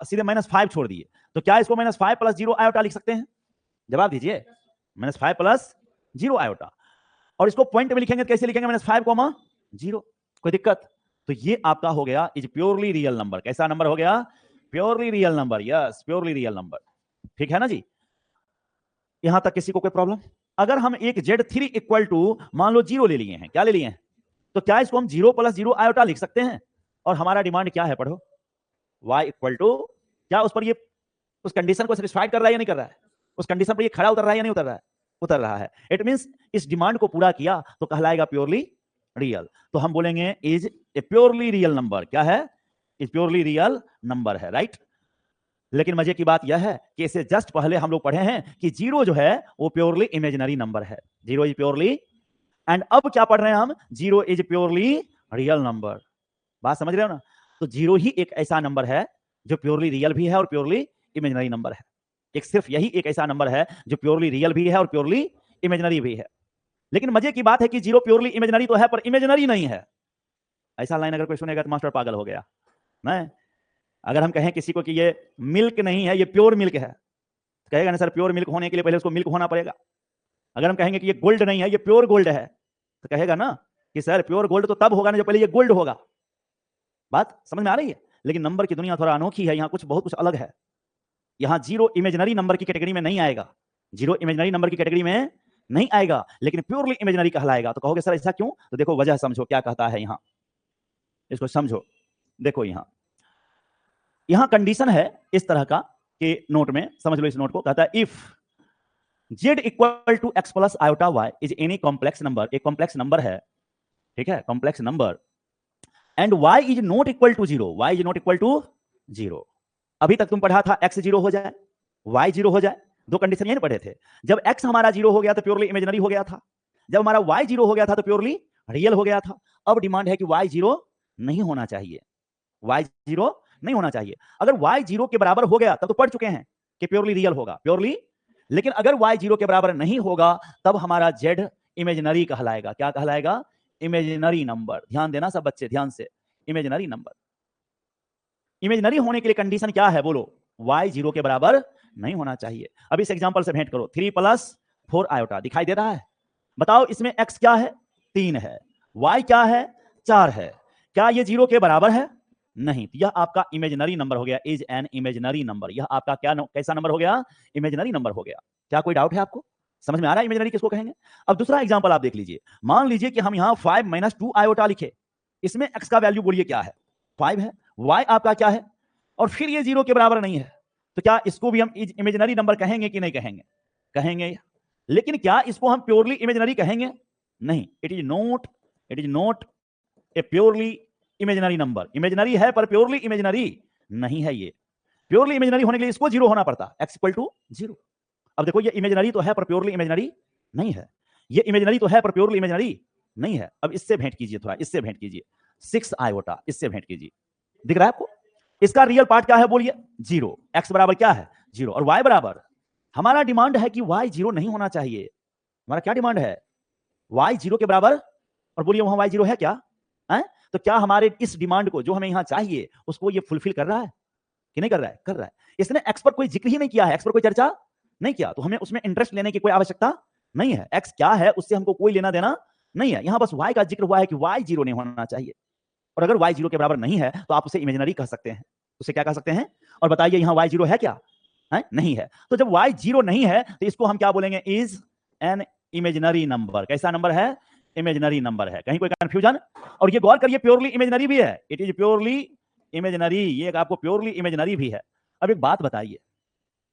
सीधे -5 छोड़ दिए, तो क्या इसको -5 प्लस 0 आयोटा लिख सकते हैं? जवाब दीजिए, -5 प्लस 0 आयोटा। और इसको पॉइंट में लिखेंगे, कैसे लिखेंगे? -5, 0। कोई दिक्कत? तो ये आपका हो गया इज प्योरली रियल नंबर। कैसा नंबर हो गया? Purely real number, yes, purely real number. ठीक है ना जी? यहां तक किसी को कोई प्रॉब्लम? अगर हम एक Z3 इक्वल टू मान लो 0 ले लिए हैं, क्या ले लिए हैं? तो क्या इसको हम 0 प्लस 0 आयोटा लिख सकते हैं? और हमारा डिमांड क्या है? पढ़ो, y इक्वल टू, क्या उस पर ये उस कंडीशन को सेटिस्फाइड कर रहा है या नहीं कर रहा है? उस कंडीशन पर ये खड़ा उतर रहा है या नहीं उतर रहा है? उतर रहा है। इट मींस इस डिमांड को पूरा किया तो कहलाएगा प्योरली रियल। तो हम बोलेंगे is a purely real number. क्या है? इज प्योरली रियल नंबर है, राइट? लेकिन मजे की बात यह है कि इससे जस्ट पहले हम लोग पढ़े हैं कि 0 जो है वो प्योरली इमेजिनरी नंबर है, 0 इज प्योरली, एंड अब क्या पढ़ रहे हैं हम? 0 इज प्योरली रियल नंबर। बात समझ रहे हो ना? तो 0 ही एक ऐसा नंबर है जो प्योरली रियल भी है और प्योरली इमेजिनरी नंबर है। एक सिर्फ यही एक ऐसा नंबर है जो प्योरली रियल भी है और प्योरली इमेजिनरी भी है। लेकिन मजे की बात है कि 0 प्योरली इमेजिनरी तो है पर इमेजिनरी नहीं है। ऐसा लाइन अगर कोई सुनेगा तो मास्टर पागल हो गया। नहीं, अगर हम कहें किसी को कि ये मिल्क नहीं है, ये प्योर मिल्क है, तो कहेगा ना सर प्योर मिल्क होने के लिए पहले उसको मिल्क होना पड़ेगा। अगर हम कहेंगे कि ये गोल्ड नहीं है, ये प्योर गोल्ड है, तो कहेगा ना कि सर प्योर गोल्ड तो तब होगा ना जब पहले ये गोल्ड होगा। बात समझ में आ रही है? लेकिन नंबर की दुनिया थोड़ा अनोखी है, यहाँ कुछ बहुत कुछ अलग है। यहाँ 0 इमेजिनरी नंबर की कैटेगरी में नहीं आएगा, 0 इमेजिनरी नंबर की कैटेगरी में नहीं आएगा, लेकिन प्योरली इमेजिनरी कहलाएगा। तो कहोगे सर ऐसा क्यों? तो देखो वजह समझो, क्या कहता है यहाँ, इसको समझो। देखो यहां कंडीशन है इस तरह का कि नोट में समझ लो, इस नोट को कहता है if z equal to x plus iota y is any complex number, एक कॉम्प्लेक्स नंबर है, ठीक है, complex number, and y is not equal to 0, y is not equal to 0। अभी तक तुम पढ़ा था x 0 हो जाए, y 0 हो जाए, दो कंडीशन यही पढ़े थे। जब x हमारा 0 हो गया तो प्योरली इमेजिनरी हो गया था, जब हमारा y 0 हो गया था तो प्योरली रियल हो गया था। अब डिमांड है कि y 0 नहीं होना चाहिए, y 0 नहीं होना चाहिए। अगर y 0 के बराबर हो गया तब तो पढ़ चुके हैं कि प्योरली रियल होगा, प्योरली। लेकिन अगर y 0 के बराबर नहीं होगा तब हमारा z इमेजिनरी कहलाएगा। क्या कहलाएगा? Imaginary number. ध्यान देना सब बच्चे, ध्यान से, इमेजिनरी नंबर। इमेजिनरी होने के लिए कंडीशन क्या है बोलो? y 0 के बराबर नहीं होना चाहिए। अब इस एग्जांपल से भेंट करो। 3 + 4 आयोटा दिखाई दे रहा है? बताओ इसमें x क्या है? 3 है, y क्या है? 4 है। क्या ये 0 के बराबर है? नहीं। तो यह आपका इमेजिनरी नंबर हो गया, इज एन इमेजिनरी नंबर। यह आपका क्या कैसा नंबर हो गया? इमेजिनरी नंबर हो गया। क्या कोई डाउट है आपको? समझ में आ रहा है इमेजिनरी किसको कहेंगे? अब दूसरा एग्जांपल आप देख लीजिए। मान लीजिए कि हम यहां 5 - 2 आयोटा लिखे। इसमें x का वैल्यू बोलिए क्या है? 5 है, y आपका क्या है, और फिर ये 0 के बराबर नहीं है। तो क्या इसको भी हम इमेजिनरी नंबर कहेंगे कि नहीं कहेंगे? कहेंगे। लेकिन क्या इसको हम प्योरली इमेजिनरी कहेंगे? नहीं। It is not a purely imaginary number. Imaginary है पर प्योरली इमेजिनरी नहीं है। ये प्योरली इमेजिनरी होने के लिए इसको 0 होना पड़ता, x = 0। अब देखो ये इमेजिनरी तो है पर प्योरली इमेजिनरी नहीं है। ये इमेजिनरी तो है पर प्योरली इमेजिनरी नहीं है। अब इससे भेंट कीजिए, थोड़ा इससे भेंट कीजिए। 6 आयोटा, इससे भेंट कीजिए। दिख रहा है आपको? इसका रियल पार्ट क्या है बोलिए? 0। x बराबर क्या है? 0। और y बराबर, हमारा डिमांड है कि y 0 नहीं होना चाहिए। हमारा क्या डिमांड है? y 0 के बराबर। और बोलिए वहां y 0 है क्या? है? तो क्या हमारे इस डिमांड को जो हमें यहां चाहिए उसको ये फुलफिल कर रहा है कि नहीं कर रहा है? कर रहा है। इसने x पर कोई जिक्र ही नहीं किया है, x पर कोई चर्चा नहीं किया, तो हमें उसमें इंटरेस्ट लेने की कोई आवश्यकता नहीं है। x क्या है उससे हमको कोई लेना देना नहीं है। यहां बस y का जिक्र हुआ है कि y 0 नहीं होना चाहिए। और अगर y 0 के बराबर नहीं है तो आप उसे इमेजिनरी कह सकते हैं। उसे क्या कह सकते हैं? और बताइए यहां y 0 है क्या? है? नहीं है। तो जब y 0 नहीं है तो इसको हम क्या बोलेंगे? Is an imaginary number. कैसा नंबर है? इमेजिनरी नंबर है। कहीं कोई कंफ्यूजन? और ये गौर करिए प्योरली इमेजिनरी भी है। It is purely imaginary. ये आपको प्योरली इमेजिनरी भी है। अब एक बात बताइए,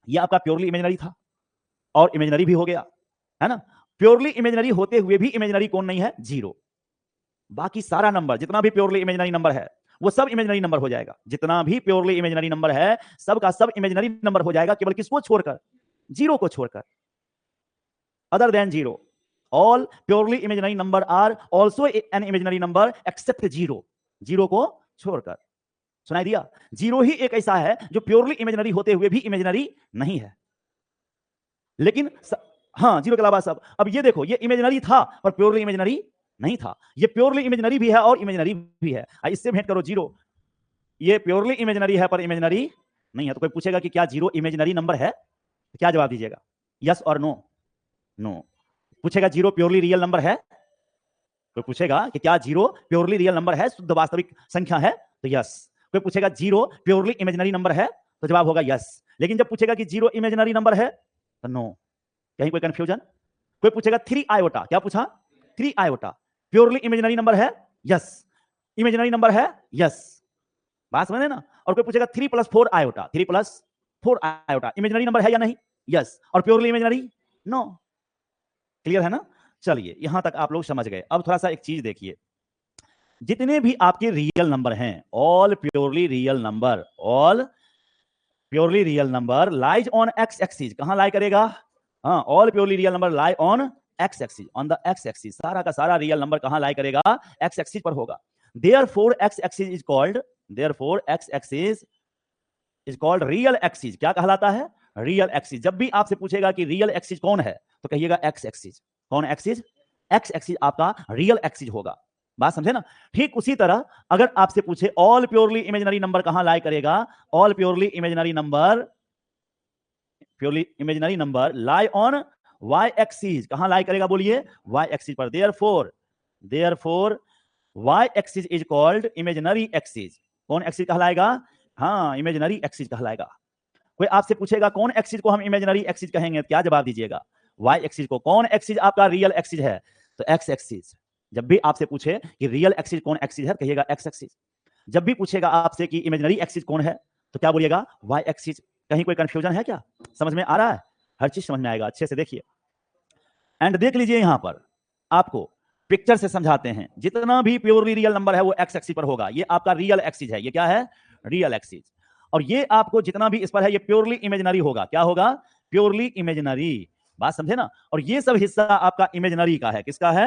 ये आपका प्योरली इमेजिनरी था और इमेजिनरी भी हो गया, है ना? प्योरली इमेजिनरी होते हुए भी इमेजिनरी कौन नहीं है? 0। बाकी सारा नंबर जितना भी प्योरली इमेजिनरी नंबर है वो सब इमेजिनरी नंबर हो जाएगा। जितना भी प्योरली इमेजिनरी नंबर है सब का सब इमेजिनरी नंबर हो जाएगा, केवल किसको छोड़कर? 0 को छोड़कर। Other than 0, all purely imaginary number are also an imaginary number except 0। 0 को छोड़कर। सुनाई दिया? 0 ही एक ऐसा है जो प्योरली इमेजिनरी होते हुए भी इमेजिनरी नहीं है। लेकिन हाँ, 0 के अलावा सब। अब ये देखो, ये इमेजिनरी था पर प्योरली इमेजिनरी नहीं था। ये प्योरली इमेजिनरी भी है और इमेजिनरी भी है। इससे भेंट करो 0। ये प्योरली इमेजिनरी है पर इमेजिनरी नहीं है। तो कोई पूछेगा कि क्या 0 इमेजिनरी नंबर है? तो क्या जवाब दीजिएगा? यस और नो? नो। पूछेगा 0 प्योरली रियल नंबर है? कोई पूछेगा कि क्या 0 प्योरली रियल नंबर है, शुद्ध वास्तविक संख्या है? तो यस। कोई पूछेगा 0 प्योरली इमेजिनरी नंबर है? तो जवाब होगा यस। लेकिन जब पूछेगा कि 0 इमेजिनरी नंबर है तो नो। कहीं कोई कंफ्यूजन? कोई पूछेगा 3 आयोटा, क्या पूछा? 3 आयोटा प्योरली इमेजिनरी नंबर है? यस। इमेजिनरी नंबर है? यस। बात समझे ना? और कोई पूछेगा 3 + 4 आयोटा, 3 + 4 आयोटा इमेजिनरी नंबर है या नहीं? यस। और प्योरली इमेजिनरी? नो। क्लियर है ना? चलिए यहां तक आप लोग समझ गए। अब थोड़ा सा एक चीज देखिए, जितने भी आपके रियल नंबर हैं, all purely real number, all purely real number lies on x axis. कहां लाई करेगा? हाँ, all purely real number lie on x axis, on the x axis. सारा का सारा रियल नंबर कहां लाई करेगा? एक्स एक्सिस पर होगा। Therefore x axis is called, therefore x axis is called real axis. क्या कहलाता है? Real axis. जब भी आपसे पूछेगा कि रियल एक्सिस कौन है तो कहिएगा एक्स एक्सिस। कौन एक्सिस? एक्स एक्सिस आपका रियल एक्सिस होगा। बात समझे ना? ठीक उसी तरह अगर आपसे पूछे ऑल प्योरली इमेजिनरी नंबर कहां लाई करेगा? All purely imaginary number, purely imaginary number lie on y axis. कहां लाई करेगा बोलिए? y एक्सिस पर। Therefore y axis is called imaginary axis. कौन एक्सिस कहलाएगा? हाँ, इमेजिनरी एक्सिस कहलाएगा। कोई आपसे पूछेगा कौन एक्सिस को हम इमेजिनरी एक्सिस कहेंगे, क्या जवाब दीजिएगा? y एक्सिस को। कौन एक्सिस आपका रियल एक्सिस है? तो x एक्सिस। जब भी आपसे पूछे कि रियल एक्सिस कौन एक्सिस है कहिएगा x एक्सिस। जब भी पूछेगा आपसे कि इमेजिनरी एक्सिस कौन है तो क्या बोलिएगा? y axis. कहीं कोई कंफ्यूजन है क्या? समझ में आ रहा है? हर चीज समझ में आएगा। अच्छे से देखिए एंड देख लीजिए, यहां पर आपको पिक्चर से समझाते हैं। जितना भी प्योरली रियल नंबर है वो एक्स एक्सिस पर होगा। ये आपका रियल एक्सिस है। ये क्या है? Real axis. और ये आपको जितना भी इस पर है ये प्योरली इमेजिनरी होगा। क्या होगा? Purely imaginary. बात समझे ना? और ये सब हिस्सा आपका इमेजिनरी का है। किसका है?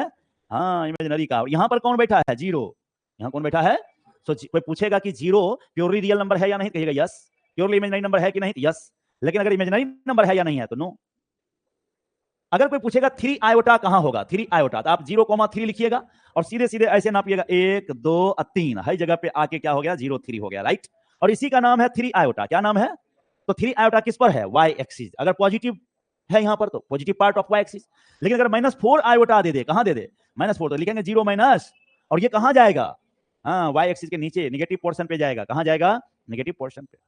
हाँ, इमेजिनरी का। यहां पर कौन बैठा है? 0। यहां कौन बैठा है? कोई पूछेगा कि 0 प्योरली रियल नंबर है या नहीं कहिएगा यस। प्योरली इमेजिनरी नंबर है कि नहीं? यस। लेकिन अगर इमेजिनरी नंबर है या नहीं है तो नो। अगर कोई पूछेगा 3 आयोटा कहां होगा, 3 आयोटा, तो आप 0,3 लिखिएगा और सीधे सीधे ऐसे नापिएगा 1 2 3, हर जगह पे आके क्या हो गया 0,3 हो गया, राइट। और इसी का नाम है 3 आयोटा। क्या नाम है? तो 3 आयोटा किस पर है? Y axis. अगर पॉजिटिव है यहां पर तो positive part of y axis. लेकिन अगर -4 आयोटा दे दे, कहां दे दे? -4, तो लिखेंगे 0 माइनस, और ये कहां जाएगा? हाँ, वाई एक्सिस के नीचे निगेटिव पोर्शन पे जाएगा। कहां जाएगा? नेगेटिव पोर्शन पे।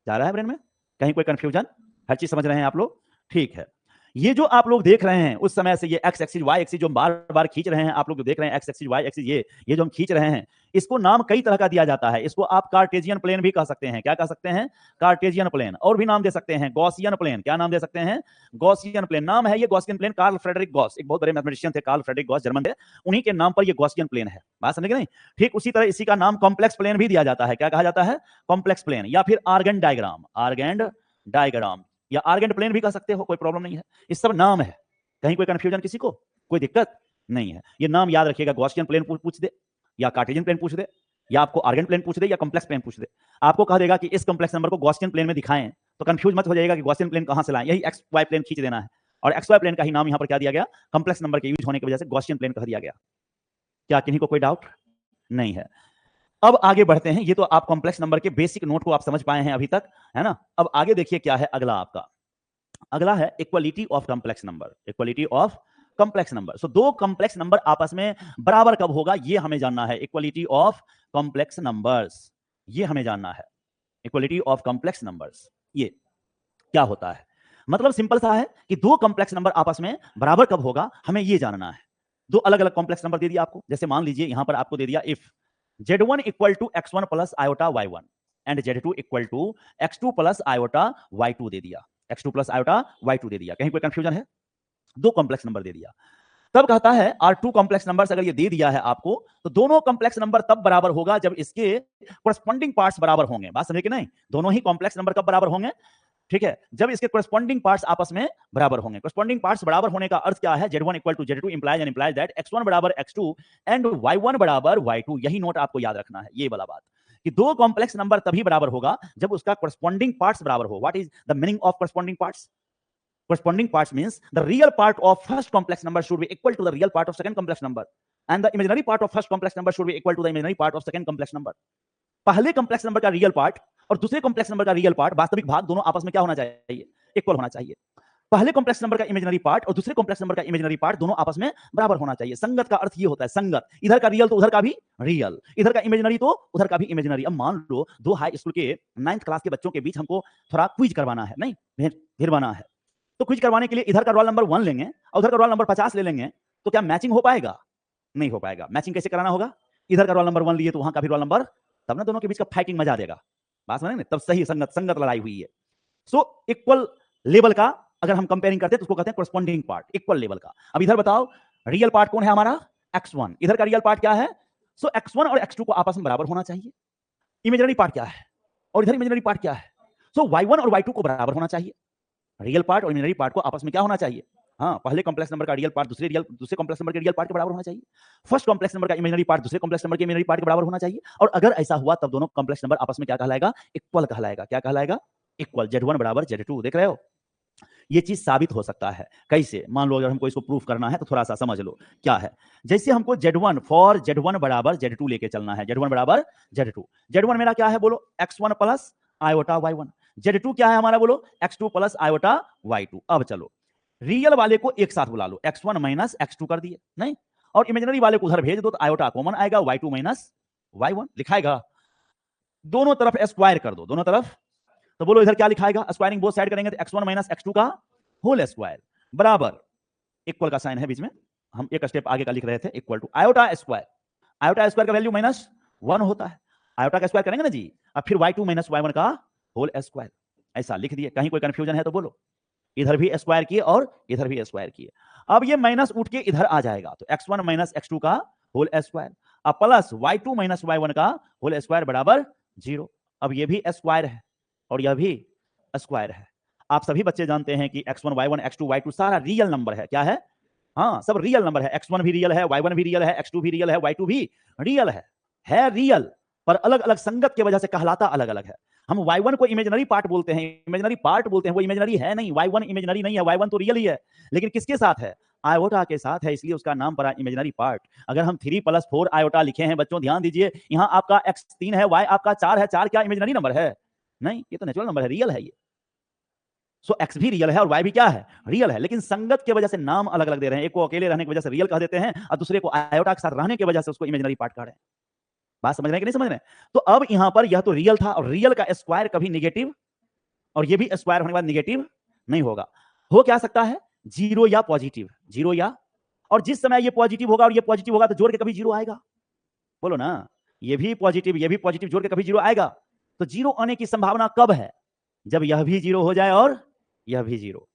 जा रहा है ब्रेन में? कहीं कोई कंफ्यूजन? हर चीज समझ रहे हैं आप लोग? ठीक है। ये जो आप लोग देख रहे हैं उस समय से, ये एक्स एक्सिस वाई एक्सिस जो बार बार खींच रहे हैं आप लोग, जो देख रहे हैं एक्स एक्सिस वाई एक्सिस, ये जो हम खींच रहे हैं, इसको नाम कई तरह का दिया जाता है। इसको आप कार्टेशियन प्लेन भी कह सकते हैं। क्या कह सकते हैं? Cartesian plane. और भी नाम दे सकते हैं, गॉसियन प्लेन। क्या नाम दे सकते हैं? गॉसियन प्लेन नाम है ये। Gaussian plane Carl Friedrich Gauss, एक बहुत बड़े मैथमेटिशियन थे, कार्ल फ्रेडरिक गॉस, जर्मन थे, उन्हीं के नाम पर ये गॉसियन प्लेन है। बात समझ गए नहीं? ठीक उसी तरह इसी का नाम कॉम्प्लेक्स प्लेन भी दिया जाता है। क्या कहा जाता है? कॉम्प्लेक्स प्लेन, या फिर आर्गन डायग्राम, आर्गन डायग्राम, या आर्गेंट प्लेन भी कह सकते हो, कोई प्रॉब्लम नहीं है। इस सब नाम है। कहीं कोई कंफ्यूजन किसी को? कोई दिक्कत नहीं है। ये नाम याद रखिएगा। गॉसियन प्लेन पूछ दे, या कार्टेशियन प्लेन पूछ दे, या आपको आर्गेंट प्लेन पूछ दे, या कॉम्प्लेक्स प्लेन पूछ दे, आपको कह देगा कि इस कॉम्प्लेक्स नंबर को गॉसियन प्लेन में दिखाएं, तो कंफ्यूज मत हो जाएगा कि गॉसियन प्लेन कहां से लाएं। यही एक्स वाई प्लेन खींच देना है, और एक्स वाई प्लेन का ही नाम यहां पर क्या दिया गया? कॉम्प्लेक्स नंबर के यूज होने की वजह से गॉसियन प्लेन कह दिया गया। क्या किन्हीं को कोई डाउट नहीं है? अब आगे बढ़ते हैं। ये तो आप कॉम्प्लेक्स नंबर के बेसिक नोट को आप समझ पाए हैं अभी तक, है ना। अब आगे देखिए क्या है अगला आपका। अगला है equality of complex number. Equality of complex number. So दो कॉम्प्लेक्स नंबर आपस में बराबर कब होगा, ये हमें जानना है। इक्वलिटी ऑफ कॉम्प्लेक्स नंबर्स, ये हमें जानना है। इक्वलिटी ऑफ कॉम्प्लेक्स नंबर्स ये क्या होता है? मतलब सिंपल सा है कि दो कॉम्प्लेक्स नंबर आपस में बराबर कब होगा, हमें ये जानना है। दो अलग अलग कॉम्प्लेक्स नंबर दे दिया आपको। जैसे मान लीजिए यहां पर आपको दे दिया if z1 equal to x1 plus iota y1 and z2 equal to x2 plus iota y2 दे दिया। x2 प्लस आयोटा y2 दे दिया। कहीं कोई कंफ्यूजन है? दो कॉम्प्लेक्स नंबर दे दिया। तब कहता है R2 कॉम्प्लेक्स नंबर्स अगर ये दे दिया है आपको, तो दोनों कॉम्प्लेक्स नंबर तब बराबर होगा जब इसके कोरस्पॉन्डिंग पार्ट्स बराबर होंगे। बात समझे कि नहीं? दोनों ही कॉम्प्लेक्स नंबर कब बराबर होंगे? ठीक है, जब इसके कोरस्पॉन्डिंग पार्ट्स आपस में बराबर होंगे। कोरस्पॉन्डिंग पार्ट्स बराबर होने का अर्थ क्या है? z1 equal to z2 implies that x1 बराबर x2 एंड y1 बराबर y2। यही नोट आपको याद रखना है, ये वाला बात, कि दो कॉम्प्लेक्स नंबर तभी बराबर होगा जब उसका कोरस्पॉन्डिंग पार्ट्स बराबर हो। What is the meaning of corresponding parts? Corresponding parts means the real part of first complex number should be equal to the real part of second complex number, and the imaginary part of first complex number should be equal to the imaginary part of second complex number. पहले complex number का real part और दूसरे complex number का real part, वास्तविक भाग, दोनों आपस में क्या होना चाहिए? इक्वल होना चाहिए। पहले कॉम्प्लेक्स नंबर का इमेजिनरी पार्ट और दूसरे कॉम्प्लेक्स नंबर का इमेजिनरी पार्ट दोनों आपस में बराबर होना चाहिए। संगत का अर्थ ये होता है, संगत, इधर का रियल तो उधर का भी रियल, इधर का इमेजिनरी तो उधर का भी इमेजिनरी। अब मान लो दो हाई स्कूल के 9th क्लास के बच्चों के बीच हमको थोड़ा क्विज करवाना है, नहीं भिड़वाना है, तो क्विज करवाने के लिए इधर का रोल नंबर 1 लेंगे और उधर का रोल नंबर 50 ले लेंगे, तो क्या मैचिंग हो पाएगा? नहीं हो पाएगा। मैचिंग कैसे कराना होगा? इधर का रोल नंबर 1 लिए तो वहां का भी रोल नंबर, तब ना दोनों के बीच का फाइटिंग मजा देगा। बात समझ में? तब सही संगत लड़ाई हुई है। सो इक्वल लेवल का अगर हम कंपेयरिंग करते हैं तो उसको कहते हैं कोरस्पॉन्डिंग पार्ट, इक्वल लेवल का। अब इधर बताओ रियल पार्ट कौन है हमारा? x1। इधर का रियल पार्ट क्या है? सो x1 और x2 को आपस में बराबर होना चाहिए। इमेजिनरी पार्ट क्या है और इधर इमेजिनरी पार्ट क्या है? सो y1 और y2 को बराबर होना चाहिए। रियल पार्ट और इमेजिनरी पार्ट को आपस में क्या होना चाहिए? हाँ, पहले कॉम्प्लेक्स नंबर का रियल पार्ट दूसरे कॉम्प्लेक्स नंबर के रियल पार्ट के बराबर होना चाहिए। फर्स्ट कॉम्प्लेक्स नंबर का इमेजिनरी पार्ट दूसरे कॉम्प्लेक्स नंबर के इमेजिनरी पार्ट के बराबर होना चाहिए। और अगर ऐसा हुआ तब दोनों कॉम्प्लेक्स नंबर आपस में क्या कहलाएगा? इक्वल कहलाएगा। क्या कहलाएगा? इक्वल। z1 बराबर z2। देख रहे हो? ये चीज साबित हो सकता है। कैसे? मान लो अगर हमको इसको प्रूफ करना है तो थोड़ा सा समझ लो क्या है। जैसे हमको z1 फॉर z1 बराबर z2 लेके चलना है। z1 बराबर z2। z1 मेरा क्या है बोलो? x1 plus iota y1। z2 क्या है हमारा बोलो? x2 plus iota y2। अब चलो रियल वाले को एक साथ बुला लो, x1 माइनस x2 कर दिए, नहीं, और इमेजिनरी वाले को उधर भेज दो तो आयोटा कॉमन आएगा, y2 माइनस y1 लिखाएगा। दोनों तरफ स्क्वायर कर दो, दोनों तरफ। तो बोलो इधर क्या लिखाएगा? स्क्वायरिंग बोथ साइड करेंगे तो x1 माइनस x2 का होल स्क्वायर बराबर, इक्वल का साइन है बीच में, हम एक स्टेप आगे का लिख रहे थे, equal to iota square. Iota square का वैल्यू -1 होता है। आयोटा का स्क्वायर करेंगे ना जी, अब फिर y2 माइनस y1 का होल स्क्वायर, ऐसा लिख दिए। कहीं कोई कंफ्यूजन है तो बोलो। इधर भी स्क्वायर किए और इधर भी स्क्वायर किए। अब ये माइनस उठ के इधर आ जाएगा तो x1 माइनस x2 का होल स्क्वायर, अब प्लस y2 माइनस y1 का होल स्क्वायर बराबर 0। अब ये भी स्क्वायर है और यह भी स्क्वायर है। आप सभी बच्चे जानते हैं कि x1 y1 x2 y2 सारा रियल नंबर है। क्या है? हाँ, सब रियल नंबर है। x1 भी रियल है, y1 भी रियल है, x2 भी रियल है, y2 भी रियल है रियल। पर अलग अलग संगत की वजह से कहलाता अलग अलग है। हम y1 को इमेजिनरी पार्ट बोलते हैं, इमेजिनरी पार्ट बोलते हैं, वो इमेजिनरी है नहीं, y1 इमेजिनरी नहीं है, y1 तो रियल ही है, लेकिन किसके साथ है? आयोटा के साथ है, इसलिए उसका नाम पड़ा इमेजिनरी पार्ट। अगर हम 3 + 4 आयोटा लिखे हैं बच्चों, ध्यान दीजिए, यहाँ आपका x 3 है, y आपका 4 है, 4 क्या इमेजिनरी नंबर है? नहीं, ये तो नेचुरल नंबर है, रियल है ये। सो x भी रियल है और y भी क्या है? रियल है, लेकिन संगत की वजह से नाम अलग अलग दे रहे हैं। एक को अकेले रहने की वजह से रियल कह देते हैं और दूसरे को आयोटा के साथ रहने की वजह से उसको इमेजिनरी पार्ट कह रहे हैं। बात समझ रहे हैं कि नहीं समझ रहे हैं? तो अब यहां पर यह तो रियल था, और रियल का स्क्वायर कभी निगेटिव, और ये भी स्क्वायर होने के बाद निगेटिव नहीं होगा। हो क्या सकता है? जीरो या पॉजिटिव, जीरो या, और जिस समय ये पॉजिटिव होगा और ये पॉजिटिव होगा तो जोड़ के कभी जीरो आएगा। बोलो ना, ये भी पॉजिटिव ये भी पॉजिटिव, जोड़ के कभी जीरो आएगा। तो जीरो आने की संभावना कब है? जब यह भी जीरो हो जाए और यह भी जीरो।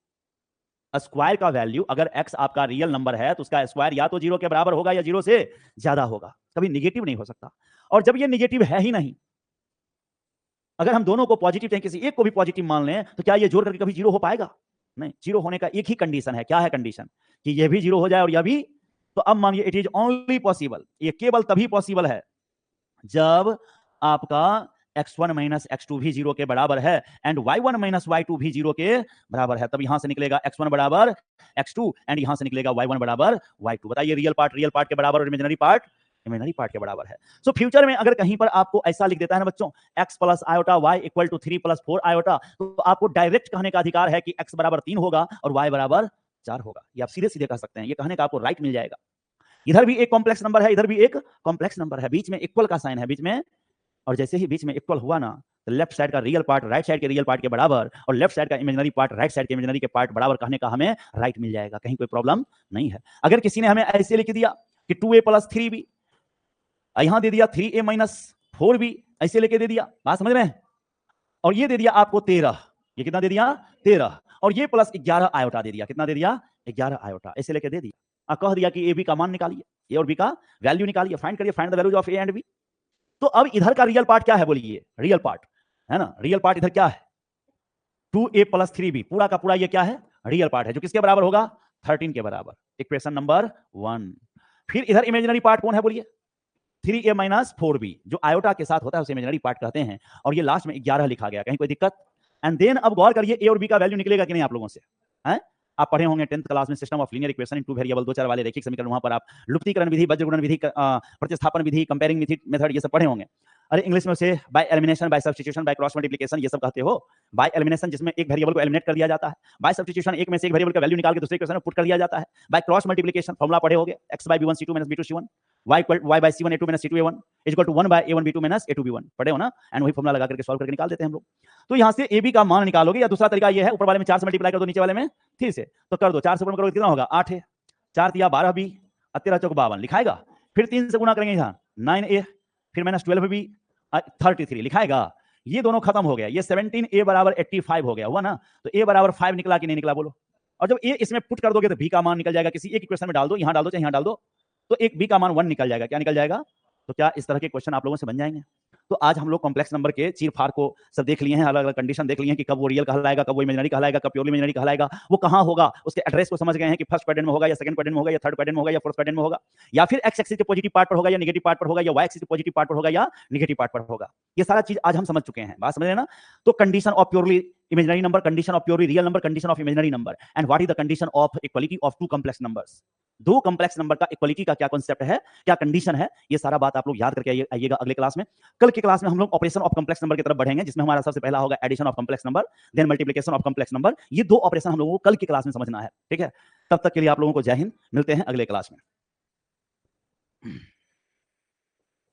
स्क्वायर का वैल्यू, अगर x आपका रियल नंबर है तो उसका स्क्वायर या तो जीरो के बराबर होगा या जीरो से ज्यादा होगा, कभी निगेटिव नहीं हो सकता। और जब ये निगेटिव है ही नहीं, अगर हम दोनों को पॉजिटिव चाहे किसी एक को भी पॉजिटिव मान लें, तो क्या ये जोड़ करके कभी जीरो हो पाएगा? नहीं। जीरो होने का एक ही कंडीशन है। क्या है कंडीशन? कि ये भी जीरो हो जाए और यह भी। तो अब मानिए इट इज ओनली पॉसिबल, ये केवल तभी पॉसिबल है जब आपका x1 माइनस x2 भी जीरो के बराबर है एंड y1 माइनस y2 भी जीरो के बराबर है। तब यहां से निकलेगा x1 बराबर x2 एंड यहां से निकलेगा y1 बराबर y2। बताइए, रियल पार्ट के बराबर और इमेजिनरी पार्ट इमेजिनरी पार्ट के बराबर है। सो फ्यूचर में अगर कहीं पर आपको ऐसा लिख देता है ना बच्चों, x plus iota y equal to 3 + 4 iota, तो आपको डायरेक्ट कहने का अधिकार है कि x बराबर 3 होगा और y बराबर 4 होगा। ये आप सीधे सीधे कह सकते हैं, ये कहने का आपको राइट मिल जाएगा। इधर भी एक कॉम्प्लेक्स नंबर है, इधर भी एक कॉम्प्लेक्स नंबर है, बीच में इक्वल का साइन है बीच में, और जैसे ही बीच में इक्वल हुआ ना, तो लेफ्ट साइड का रियल पार्ट राइट साइड के रियल पार्ट के बराबर और लेफ्ट साइड का इमेजिनरी पार्ट राइट साइड के इमेजिनरी के पार्ट बराबर कहने का हमें राइट मिल जाएगा, कहीं कोई प्रॉब्लम नहीं है। अगर किसी ने हमें ऐसे लिख दिया कि 2a + 3b, यहां दे दिया 3a - 4b, ऐसे लेके दे दिया, बात समझ रहे हैं, और ये दे दिया आपको 13, ये कितना दे दिया 13, और ये प्लस 11 आयोटा दे दिया, कितना दे दिया 11 आयोटा, ऐसे लेके दे दिया, कह दिया कि ए बी का मान निकालिए, ए और बी का वैल्यू निकालिए, फाइंड करिए, find the values of A and B. तो अब इधर का रियल पार्ट क्या है बोलिए? रियल पार्ट है ना, रियल पार्ट इधर क्या है? 2a + 3b, पूरा का पूरा ये क्या है? रियल पार्ट है, जो किसके बराबर होगा? 13 के बराबर, इक्वेशन नंबर 1। फिर इधर इमेजिनरी पार्ट कौन है बोलिए? 3a - 4b, जो आयोटा के साथ होता है उसे इमेजिनरी पार्ट कहते हैं, और ये लास्ट में 11 लिखा गया, कहीं कोई दिक्कत? एंड देन अब गौर करिए, ए और बी का वैल्यू निकलेगा कि नहीं आप लोगों से? हैं? आप पढ़े होंगे 10th क्लास में system of linear equation in two variable, दो चर वाले रैखिक समीकरण, वहां पर आप लुप्तीकरण विधि, वज्रगुणन विधि, प्रतिस्थापन विधि, कंपेयरिंग मेथड, ये सब पढ़े होंगे। अरे इंग्लिश में उसे by elimination, by substitution, by cross multiplication ये सब कहते हो। बाय एलिमिनेशन जिसमें एक वेरिएबल को एलिमिनेट कर दिया जाता है, बाय सब्स्टिट्यूशन एक में से एक वेरिएबल का वैल्यू निकाल के दूसरे इक्वेशन में पुट कर दिया जाता है, बाय क्रॉस मल्टीप्लिकेशन फॉर्मूला पढ़े होगे, x/b1 c2 - b2 c1, y/c1 a2 - c2 a1 = 1/a1 b2 - a2 b1, पढ़े हो ना? एंड वही फॉर्मूला लगा करके सॉल्व करके निकाल देते हैं हम लोग। तो यहां से ab का मान निकालोगे, या दूसरा तरीका ये है, ऊपर वाले में 4 से मल्टीप्लाई कर दो, नीचे वाले में 3 से, तो कर दो, 4 से गुणा करोगे कितना होगा? 8 है, 4 × 12b, 13 × 4 = 52 लिखाएगा। फिर 3 से गुणा करेंगे यहां 9a, फिर -12b 33 लिखाएगा। ये दोनों खत्म हो गया, ये 17a = 85 हो गया, हुआ ना? तो a = 5 निकला कि नहीं निकला बोलो? और जब a इसमें पुट कर दोगे तो b का मान निकल जाएगा, किसी एक इक्वेशन में डाल दो, यहां डाल दो चाहे यहां डाल दो, तो एक b का मान 1 निकल जाएगा। क्या निकल जाएगा? तो क्या इस तरह के क्वेश्चन आप लोगों से बन जाएंगे? तो आज हम लोग कॉम्प्लेक्स नंबर के चीर फाड़ को सब देख लिए हैं, अलग अलग कंडीशन देख लिए हैं कि कब वो रियल कहलाएगा, कब वो इमेजिनरी कहलाएगा, कब प्योरली इमेजिनरी कहलाएगा, वो कहां होगा, उसके एड्रेस को समझ गए हैं कि फर्स्ट क्वाड्रेंट में होगा या सेकंड क्वाड्रेंट में होगा या थर्ड क्वाड्रेंट में होगा या फोर्थ क्वाड्रेंट में होगा, या फिर एक्स एक्सिस के पॉजिटिव पार्ट पर होगा या नेगेटिव पार्ट पर होगा, या वाई एक्सिस के पॉजिटिव पार्ट पर होगा या नेगेटिव पार्ट पर होगा। ये सारा चीज आज हम समझ चुके हैं, बात समझ रहे हैं ना? तो condition of purely imaginary number, condition of purely real number, condition of imaginary number, and what is the condition of equality of two complex numbers। दो कॉम्प्लेक्स नंबर का इक्वलिटी का क्या कॉन्सेप्ट है, क्या कंडीशन है, ये सारा बात आप लोग याद करके आइएगा अगले क्लास में। कल की क्लास में हम लोग ऑपरेशन ऑफ कॉम्प्लेक्स नंबर की तरफ बढ़ेंगे, जिसमें हमारा सबसे पहला होगा addition of complex number, then multiplication of complex number. ये दो ऑपरेशन हम लोगों को कल की क्लास में समझना है, ठीक है? तब तक के लिए आप लोगों को जय हिंद, मिलते हैं अगले क्लास में।